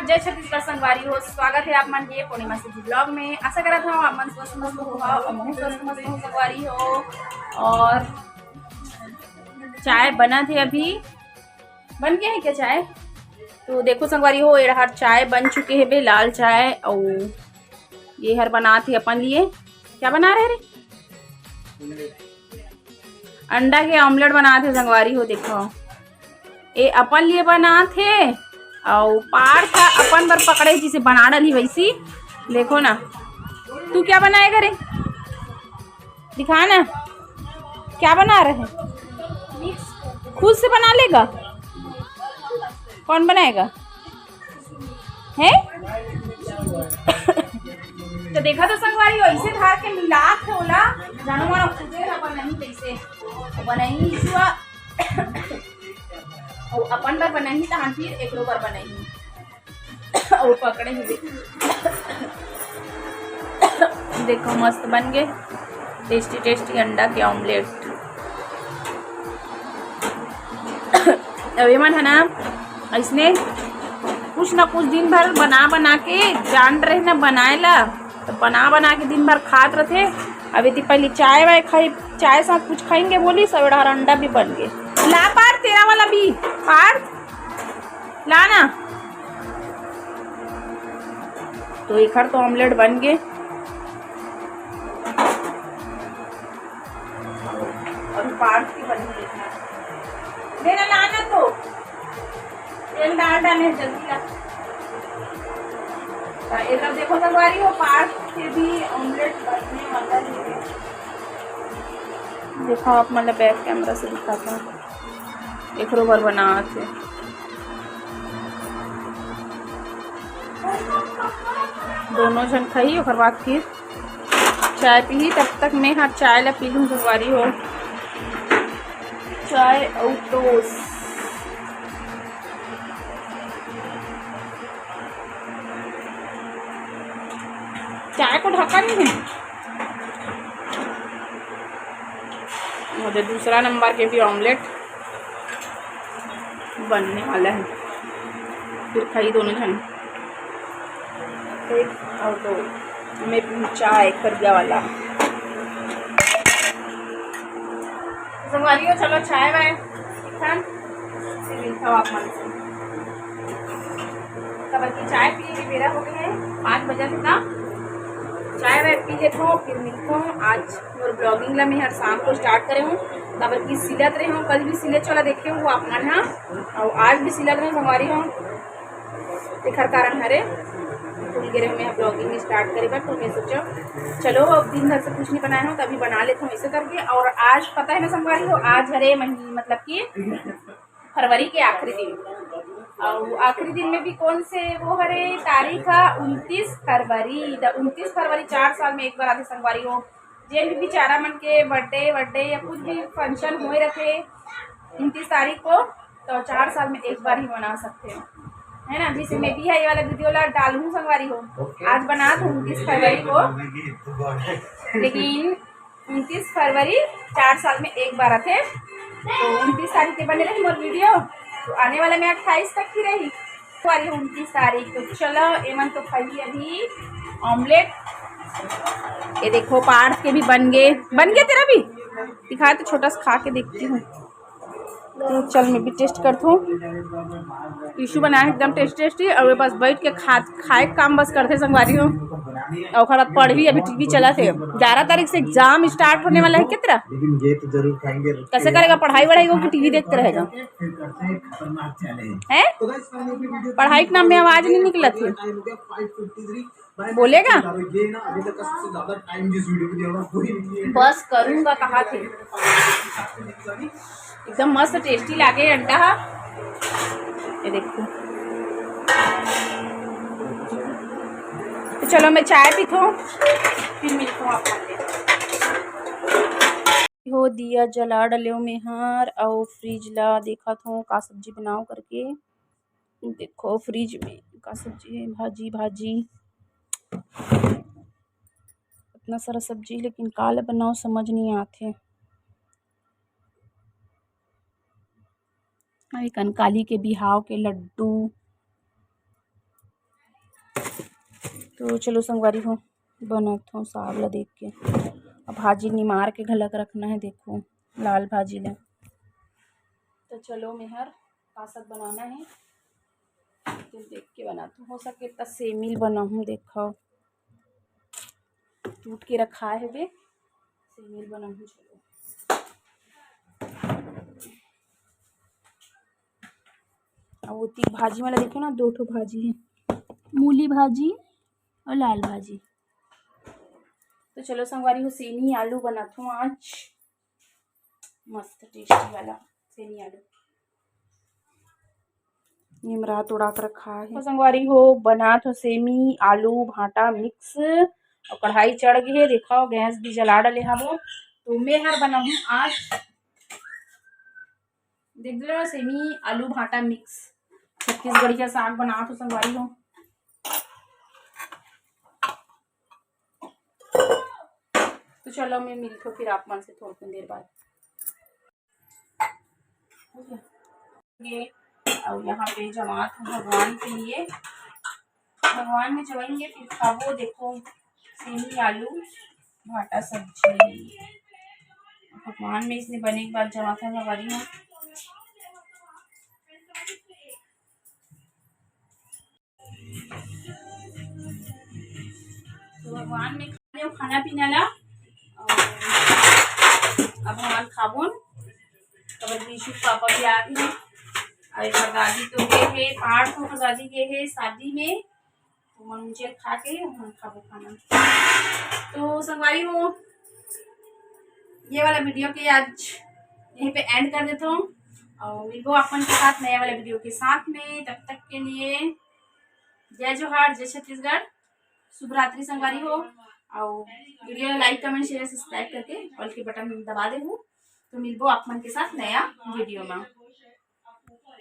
जय छत्तीसगढ़ संगवारी हो। स्वागत है आप मन के पूर्णिमा से ब्लॉग में। आशा करत हूँ आप मन स्वस्थ मस्त हो और मैं स्वस्थ मस्त हूँ संगवारी हो। और चाय बना थे, अभी बन गया है क्या चाय? तो देखो संगवारी हो, ये हर चाय बन चुके हैं बे, लाल चाय। और ये हर बना थे अपन लिए। क्या बना रहे रे? अंडा के ऑमलेट बना थे संगवारी हो। देखो ये अपन लिए बना थे और पार था अपन बर पकड़े जिसे बना डाली वैसी। देखो ना, तू क्या बनाएगा रे? दिखा ना, क्या बना रहे हैं? खुद से बना लेगा? कौन बनाएगा है? तो देखा तो संगवारी हो, ऐसे धार के मिला के ओला जानो मानो खुदे अपन नहीं कैसे बनाई जुआ और अपन बार बनाई तहन फिर एक बार बनाई और पकड़े हुए। देखो मस्त बन गए, टेस्टी टेस्टी अंडा के ऑमलेट। अभी मन है ना इसने कुछ ना कुछ दिन भर बना बना के जान रहे ना बनाए ला, तो बना बना के दिन भर खात रहे। अभी तो पहले चाय वाय खाई, चाय साथ कुछ खाएंगे बोली, सवेरा अंडा भी बन गए। ला पार तेरा वाला भी पार ला ना। तो एक हर तो ऑमलेट बन गए और पार्ट की बन गई। देना लाना तो तेल डाल डाले जल्दी का। इधर देखो संगवारी हो, पार्ट के भी ऑमलेट बनने वाला है। देखो आप मतलब बैक कैमरा से दिखाता हूँ। एक रोबर बना थे, दोनों जन खाई और बाद फिर चाय पी। तब तक मैं हाँ चाय ला पी लूँ संगवारी हो, चाय और टोस्ट। चाय को ढक्कन नहीं है। मुझे दूसरा नंबर के भी ऑमलेट बनने वाला है, फिर खाई दोनों जन एक और दो। मैं चाय करिया वाला संगवारी हो। चलो चाय वाय फिर आप मन से तब चाय पिए की बेरा हो गया है, 5 बजे से ना चाय वाय पी लेता हूँ, फिर मिलता हूँ। आज और ब्लॉगिंग ला मैं हर शाम को स्टार्ट करे हूँ, तब की सिलत रहे हूँ। कल भी सिले चला देखे हूँ आप मन हाँ, और आज भी सिलत रहे संगवारी हूँ। देखर कारण हरे भूल गए मैं ब्लॉगिंग स्टार्ट करे बार, तो मैं सोचा चलो अब दिन भर से कुछ नहीं बनाया हूँ तभी बना लेता हूँ ऐसे करके। और आज पता है ना संगवारी हो, आज हरे महीने मतलब कि फरवरी के आखिरी दिन, और आखिरी दिन में भी कौन से वो हरे तारीख है 29 फरवरी। 29 फरवरी 4 साल में एक बार आते संगवारी हो। जेन भी बेचारा मन के बर्थडे या कुछ भी फंक्शन हुए रहते 29 तारीख को, तो 4 साल में एक बार ही मना सकते हो, है ना। जिसे मैं भी है ये वाला वीडियो ला डालूँ संगवारी हो। आज बना था 29 फरवरी को, लेकिन 29 फरवरी 4 साल में एक बार आते, तो 29 तारीख के बने रही मोर वीडियो, तो आने वाला में 28 तक ही रही वाली 29 तारीख। तो चलो एमन तो खाइए अभी ऑमलेट। ये देखो पार्ट के भी बन गए तेरा भी दिखाया तो छोटा सा खा के देखती हूँ। तो चल मैं भी टेस्ट करता हूँ। टिश्यू बनाया एकदम टेस्टी और बस बैठ के खाए काम बस करते संगवारी हो। और खड़ा पढ़ भी, अभी टीवी चला थे। 11 तारीख से एग्जाम स्टार्ट होने वाला है क्या तेरा? कैसे करेगा पढ़ाई वढ़ाई को कि टीवी देखते रहेगा? है पढ़ाई के नाम में आवाज नहीं निकला थी, बोलेगा बस करूंगा कहा थे। एकदम मस्त टेस्टी लागे अंडा। ये देखो, तो चलो मैं चाय पीता हूँ फिर मिलता हूँ आपको। हो दिया जला डलो में हार और फ्रिज ला देखा था का सब्जी बनाओ करके। देखो फ्रिज में का सब्जी है, भाजी इतना सारा सब्जी, लेकिन काले बनाओ समझ नहीं आते। कंकाली के बिहाव के लड्डू, तो चलो संगवारी हो बनत हो साग ला देख के। अब भाजी निमार के घलक रखना है, देखो लाल भाजी ला। तो चलो मेहर का साग बनाना है तो देख के बनाती हूँ। हो सके तो सेमिल बनाऊँ, देखो टूट के रखा है वे, सेमिल बनाऊँ। चलो अब वो तीन भाजी वाला देखो ना, 2 ठो भाजी है, मूली भाजी और लाल भाजी। तो चलो संगवारी हो सेमी आलू बनाती हूँ आज, मस्त टेस्टी वाला सेमी आलू। निमरा तोड़ा कर रखा है। तो संगवारी हो बना तो सेमी आलू भाटा मिक्स और कढ़ाई चढ़ गई है, देखो गैस भी जला डाले हवो। तो मैं हर बनाऊँ आज, देख लो सेमी आलू भाटा मिक्स छत्तीसगढ़ी का साग बना तो संगवारी हो। तो चलो मैं मिलती हूँ फिर आप मन से थोड़ी देर बाद। ये और यहाँ पे जमात हूँ भगवान के लिए, भगवान में जमाएंगे फिर खाबो। देखो सेमी आलू भाटा सब्जी भगवान में इसने बने के बाद जमा था भगवानी हूँ। तो भगवान में खा लो खाना पीना ला, अब भगवान खाबोन। तब विशु पापा भी आ गए हैं और एक दादी तो गए है, 8 ठो दादी गए है शादी में, तो मन मुझे खा के हम खाबो खाना। तो संगवारी हो ये वाला वीडियो के आज यहीं पे एंड कर देता हूँ और मिलबो अपन के साथ नया वाला वीडियो के साथ में। तब तक के लिए जय जोहार, जय छत्तीसगढ़, शुभ रात्रि संगवारी हो। और video like comment share subscribe करके ऑल के बटन दबा दे। तो मिलबो आप मन के साथ नया वीडियो में।